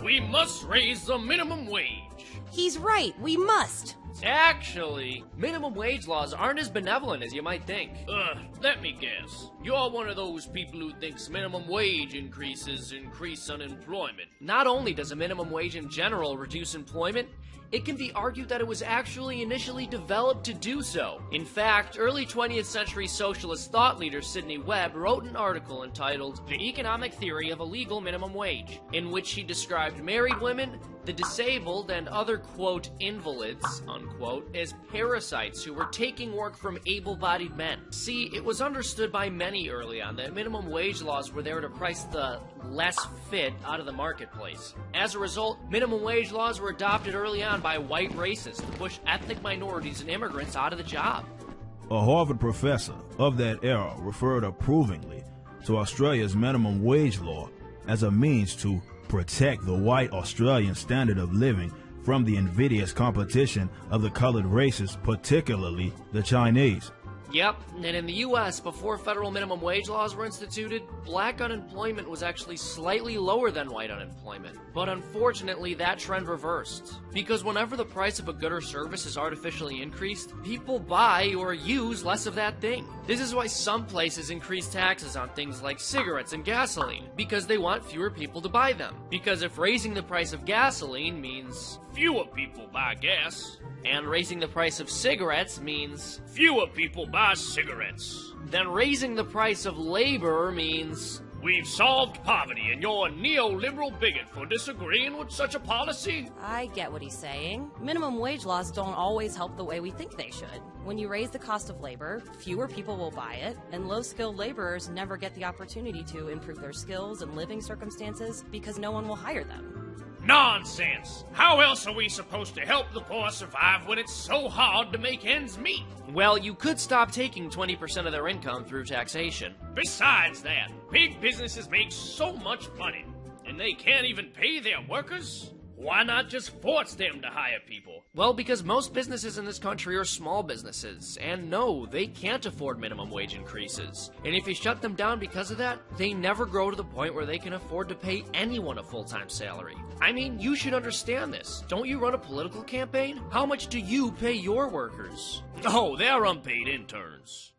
We must raise the minimum wage. He's right, we must. Actually, minimum wage laws aren't as benevolent as you might think. Let me guess. You're one of those people who thinks minimum wage increases increase unemployment. Not only does a minimum wage in general reduce employment, it can be argued that it was actually initially developed to do so. In fact, early 20th century socialist thought leader Sidney Webb wrote an article entitled The Economic Theory of a Legal Minimum Wage, in which he described married women, the disabled, and other, quote, invalids, unquote, as parasites who were taking work from able-bodied men. See, it was understood by many early on that minimum wage laws were there to price the less fit out of the marketplace. As a result, minimum wage laws were adopted early on by white racists to push ethnic minorities and immigrants out of the job. A Harvard professor of that era referred approvingly to Australia's minimum wage law as a means to protect the white Australian standard of living from the invidious competition of the colored races, particularly the Chinese. Yep, and in the US, before federal minimum wage laws were instituted, black unemployment was actually slightly lower than white unemployment. But unfortunately, that trend reversed. Because whenever the price of a good or service is artificially increased, people buy or use less of that thing. This is why some places increase taxes on things like cigarettes and gasoline, because they want fewer people to buy them. Because if raising the price of gasoline means fewer people buy gas, and raising the price of cigarettes means fewer people buy cigarettes, then raising the price of labor means we've solved poverty and you're a neoliberal bigot for disagreeing with such a policy? I get what he's saying. Minimum wage laws don't always help the way we think they should. When you raise the cost of labor, fewer people will buy it, and low-skilled laborers never get the opportunity to improve their skills and living circumstances because no one will hire them. Nonsense! How else are we supposed to help the poor survive when it's so hard to make ends meet? Well, you could stop taking 20% of their income through taxation. Besides that, big businesses make so much money, and they can't even pay their workers? Why not just force them to hire people? Well, because most businesses in this country are small businesses, and no, they can't afford minimum wage increases. And if you shut them down because of that, they never grow to the point where they can afford to pay anyone a full-time salary. I mean, you should understand this. Don't you run a political campaign? How much do you pay your workers? Oh, they're unpaid interns.